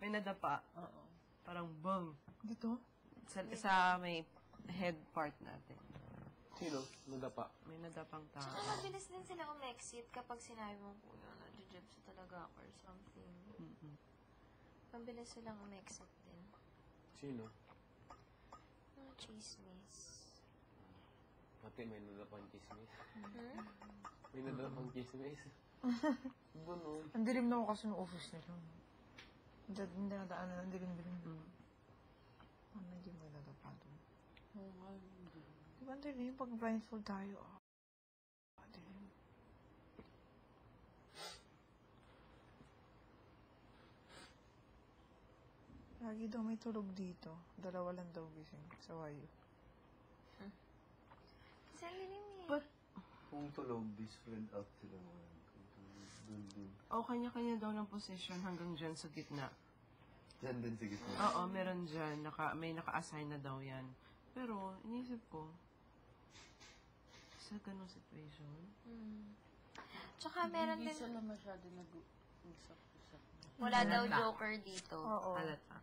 May nadapa. Oo. Parang bang. Dito? Sa may head part natin. Sino? Nadapa? May nadapang tao. Tsaka mabilis din sila umexit kapag sinabi mo, kuya, nadjujubs talaga ako or something. Mabilis silang umexit din. Sino? Mga chismis. Mati, may nadapang chismis. May nadapang chismis. Bunod. Ang dilim na ako kasi ng office nila. Hindi nadaanan, ang dilim-dilim. Ano, hindi mo nadapa doon. Oo nga, hindi. Diba ang dilim? Pag blindfold tayo, dilim. Lagi daw may tulog dito. Dalawa lang daw gising sa wayo. Kasi ang lilim eh. But, Kung tulog, di spread out sila ngayon. Dun. kanya-kanya daw ng position hanggang dyan sa gitna. Diyan din sa gitna. Oo, meron dyan. May naka-assign na daw yan. Pero, inisip ko, sa ganung situation, Tsaka meron Hindi din, sila masyado nag-usap-usap. wala daw joker dito. Oo. halata.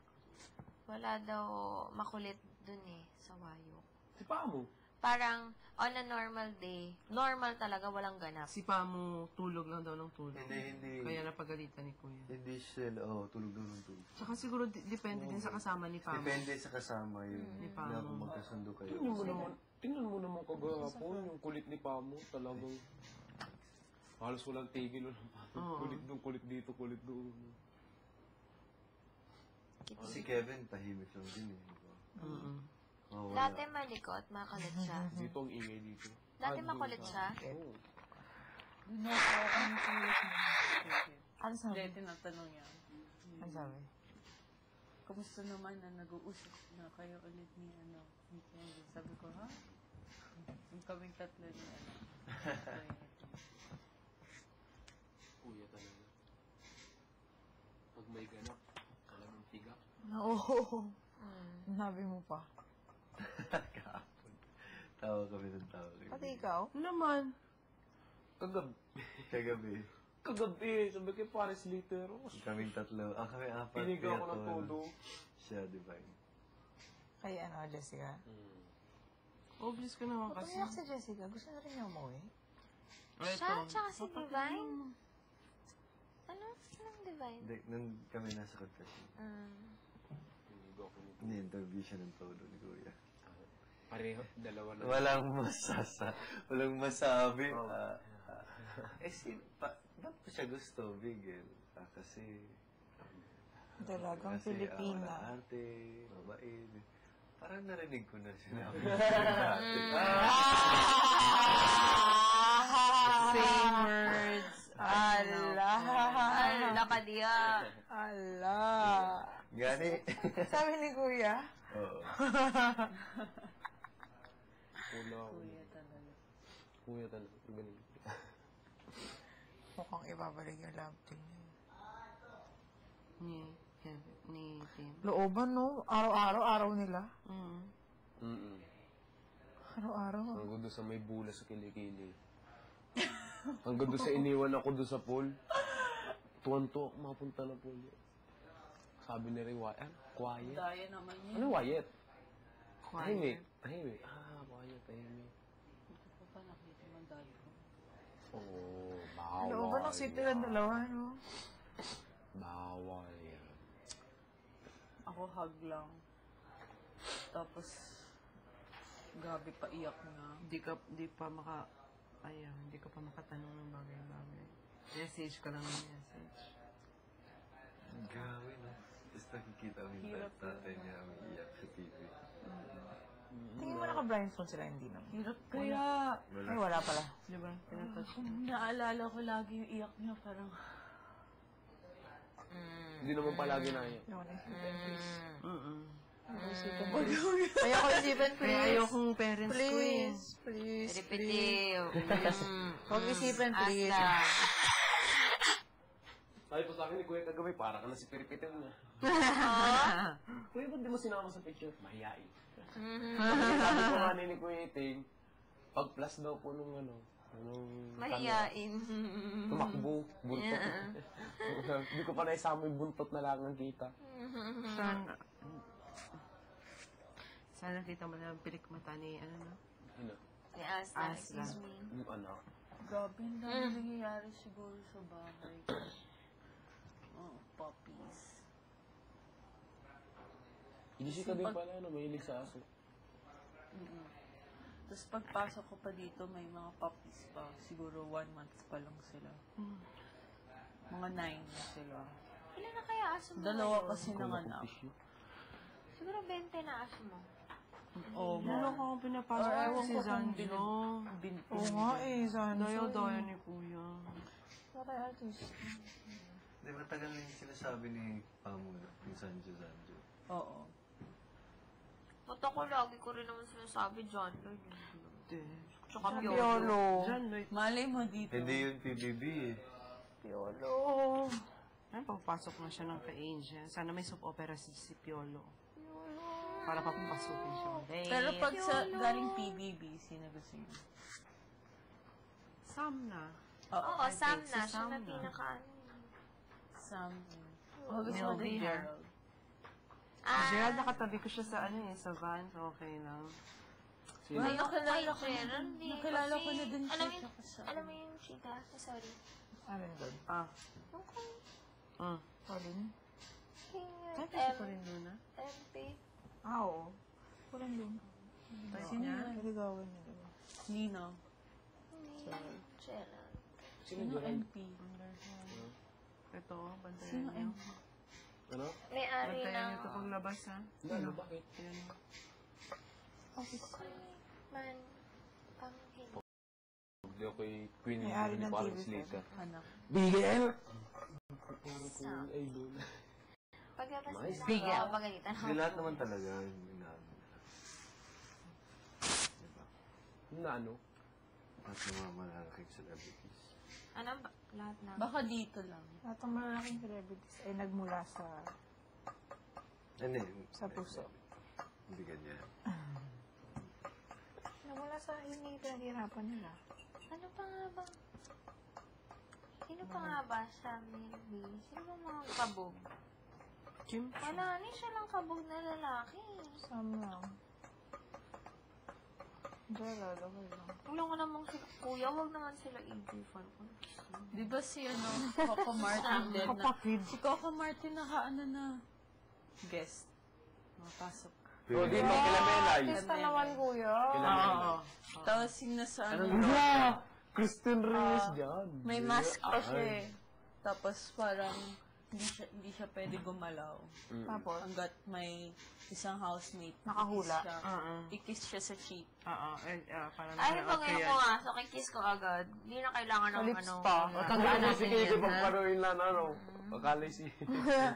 Wala daw makulit dun eh, sa wayo. Si Pamo. Parang, on a normal day, normal talaga, walang ganap. Si Pamo, tulog lang daw ng tulog. Hindi. Kaya napagalitan ni Kuya. Hindi sila, tulog lang ng tulog. Tsaka siguro, depende din sa kasama ni Pamo. Depende sa kasama yun. Ni Na Pamo. kung magkasundo kayo. Tingnan mo naman kagahapon, yung kulit ni Pamo, talagang halos walang tigil. Kulit doon, kulit dito, kulit doon. Si Kevin, tahimik lang din eh. Dati malikot, makulit siya. Dito ang ingay dito. Dati makulit siya. Oo. Doon ako, ano kulit mo? Ano sabi? Hindi, tinatanong niya. Ano sabi? Kamusta naman na nag-uusap na kayo ulit ni Kevin? Sabi ko, ha? Yung kaming tatlo ni Kuya talaga. Pag may ganap, talagang tiga. Oo. Nabi mo pa. Kahapon. Tawa kami ng tawa. Pati ikaw? Naman. Kagabi. Kagabi, sabi kay Paris Litero. Kaming tatlo. Kami apat. Pinigaw ko kaya ng todo. Siya, Divine. Kay Jessica? Obvious ka naman Ba't kasi. umiyak si Jessica? Gusto na rin niya umuwi? Siya, tsaka si Divine. Ano? Anong Divine? Hindi, nung kami nasa confession. Pinigaw ko nito. Ni-interview siya ng todo ni Kuya. Pareho, dalawa na. Walang masabi. Ba't ko siya gusto, Bigel? Kasi... Dalagang Pilipina. Ate, mabait. Parang narinig ko na siya. Same words. Allah! Ala ka diya. Allah! Gani. Sabi ni Kuya? Oo. Kuya talaga. Kuya talaga. Galing. Mukhang ibabalik yung love team niya. Ni Tim. Looban, no? Araw-araw nila. Araw-araw. Hanggang doon sa may bula sa kilikili. Hanggang doon sa iniwan ako doon sa pool. Tuwan-tuwa, mapunta na pool. Sabi ni Ray, quiet. Daya naman yun. Ano quiet? Quiet. Tahimik. Quiet, tahimik. Hindi ko pa nakita ng dad ko. Oo, bawal. Looban ang city lang dalawa, no? Bawal yan. Ako hug lang. Tapos, gabi pa iyak na. Hindi ka makatanong ng bagay-bagay. Message ka lang ng message. Grabe, no? Tapos nakikita kami tatay niya iyak sa TV. Tingin mo naka-blindfold sila, hindi naman. Hirap kaya. Ay, wala pala. Diba? Pinatouch. Naalala ko lagi yung iyak niya. Parang, Hindi naman palagi na yan. Ayoko na isipin, please. Ayoko isipin, Kaya please. ayokong parents ko eh. Please, please, please. Repetitive. Huwag isipin, please. Asta. Sabi po sa akin ni Kuya kagabi, para ka na si Piripitin niya. Kuya, ba't di mo sinama sa picture? Mahiyain. Sabi ko nga ni Kuya Iting, pag plus daw po nung Mahiyain. Tumakbo, buntot. Hindi ko pa naisama yung buntot na lang ang kita. Sana kita mo na ang pilik mata ni, ano na? Ano? Ni Aslan, Aslan. excuse me. Yung anak. Grabe, ang dami nangyayari siguro sa bahay. Oh, puppies. Jessica din pala, mahilig sa aso. Tapos pagpasok ko pa dito, may mga puppies pa. Siguro 1 month pa lang sila. Mga 9 na sila. Ilan na kaya aso mo? Dalawa ngayon? kasi nanganak. Siguro 20 na aso mo. Oo, Ano ko pinapasok Or ewan si ko kung Zanjo? Oo nga eh, sana. Doyo-doyo ni Kuya. Para artist. Di ba tagal na yung sinasabi ni Pamo, yung Sanjo. Oo. Ba't ako lagi ko rin naman sinasabi John Lloyd. Hindi. Tsaka Piolo. Piolo. Diyan, wait. Malay mo dito. Hindi yun PBB eh. Piolo. Ay, papasok na siya ng ka-Angel. Sana may soap opera si Piolo. Para papapasukin siya. Pero pag sa galing PBB, sino gusto niyo? Sam na. Oo, I Sam think si na. Siya Sam na na. pinaka Sam. Oh, gusto ko din Melvin. Gerald. Gerald, nakatabi ko siya sa sa van. So, okay lang. Sino? Well, nakilala Kay ko na. Gerald, eh, Nakilala ko kasi- na din siya. Alam mo yung, tsaka sa- alam mo yung chika? Sorry. Ano yun doon? Yung kay Colin? Ay, M, kasi ko rin doon, MP. Oo. Walang doon. Sino yun? Naligawan niya, diba? Nino. Gerald. Sino Sino Gerald? MP? Ito, bantayan Sino niyo. MP? Ano? May-ari Bantayan ng... niyo ito paglabas, ha? Ano? Bakit? Yan. Man. Panghin. Hindi ako kay Queen May-ari ni ng Paris TV7. later. Anak. Bigel! Sam. Ay, doon. Paglabas Nice. nila, Bigel. pagalitan Hindi lahat naman talaga. Hindi na. Na ano? At mga malalaking celebrities. Ano ba? Lahat na. Baka dito lang. Lahat ng malalaking celebrities ay nagmula sa Hindi. Sa puso. Hindi ganyan. nagmula sa hindi pinaghirapan nila. Ano pa nga ba? Sino pa nga ba sa Milby? Sino ba mga kabog? Kim? Wala, ni siya lang kabog na lalaki. Sam lang. Gerald, okay lang. Wala ko namang sila, kuya, wag naman sila i-fan ko. Di ba si Coco Martin din na? Kapatid. Si Coco Martin na guest. Mapasok. So, dito kila Melay. Artista naman, kuya. Kila Melay. Tapos yung nasa ano, Kristen Reyes dyan. may mask pa siya eh. Tapos parang hindi siya pwede gumalaw. Tapos, Hanggat may isang housemate. Nakahula. Ikiss siya sa cheek. Oo. Parang Ay, pag ngayon ko nga, so kikiss ko agad. Hindi na kailangan ng lips ano. pa. Tandaan mo si Kiki pag paruin lang, ano. Akala si...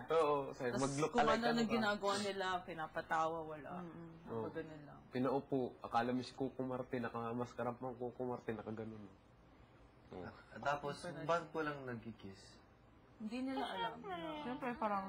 Oo, sa'yo. Tapos Mag-look kung alike ano na ka. ginagawa nila, pinapatawa, wala. Oo. Ganun lang. Pinaupo. Akala mo si Coco Martin, nakamaskara pa ang Coco Martin, nakaganon. Oo. Tapos, bakit ko lang nagkikiss? Hindi nila alam. Siyempre, parang...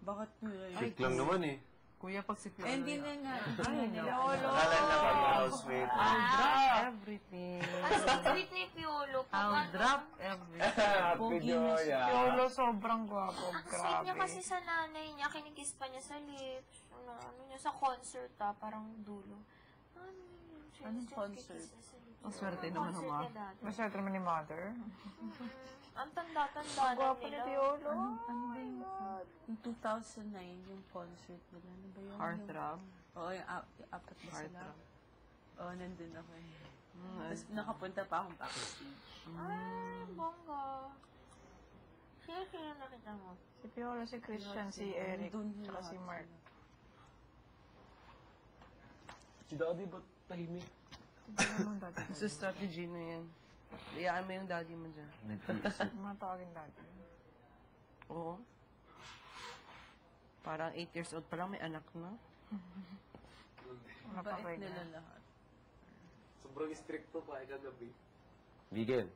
Bakit nila yun? Fake lang naman eh. Kuya, pag si Piolo. Eh, hindi na nga. Ay, nila Piolo. Akala na kami housemate. I'll drop everything. Ang sweet ni Piolo. Pag I'll ano, drop everything. Happy Joya. Piolo sobrang gwapo. ang sweet niya Grabe. kasi sa nanay niya, kinikiss pa niya sa lips. Ano niya, sa concert parang dulo. Ano yun? Siya Anong siya concert? kikiss niya sa lips. Ang swerte naman ng Concert mga. niya dati. Maswerte naman ni Mother. Ang tanda-tanda na Gwapo ni nila. Piolo. Ano ba yung... Yung 2009, yung concert nila. Ano ba yun? Heartthrob. Oo, yung apat na sila. Heartthrob. Oo, nandun ako eh. Tapos nakapunta pa akong backstage. Ay, bongga. Sino nakita mo? Si Piolo, si Christian, si Eric, Nandun saka lahat si Mark. sila. Si Daddy ba't tahimik? Hindi naman dati. Sa strategy na yan. Iyaan mo yung daddy mo dyan. Nag-iisip. Mga tawagin dati. Oo. Parang 8 years old pa lang, may anak na. Bait Napapag nila na. lahat. Sobrang stricto pa kagabi. Bigel,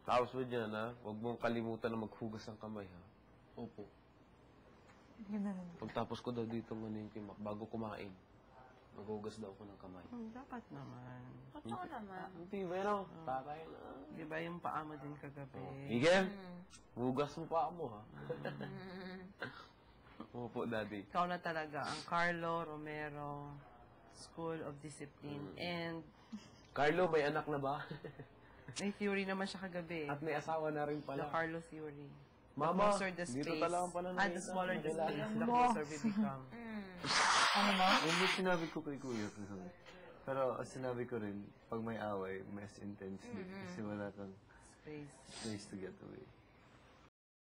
tapos mo dyan, ha? Huwag mong kalimutan na maghugas ng kamay, ha? Opo. Ganun. Pagtapos ko daw dito ng timak bago kumain. Maghugas daw ako ng kamay. Dapat naman. Totoo naman. Hindi ba yun? Tatay na. Di ba yung paa mo din kagabi? Miguel, hugas mo pa mo, ha? Opo, Daddy. Ikaw na talaga ang Carlo Romero School of Discipline. And Carlo, may anak na ba? may theory naman siya kagabi. At may asawa na rin The pala. Carlo theory. Mama, the closer the space, dito talaga pala and the smaller the nakita. space, the closer we become. Ano mo? Hindi sinabi ko kay Kuya. Pero sinabi ko rin, pag may away, mas intensely. Kasi wala kang Space. space to get away.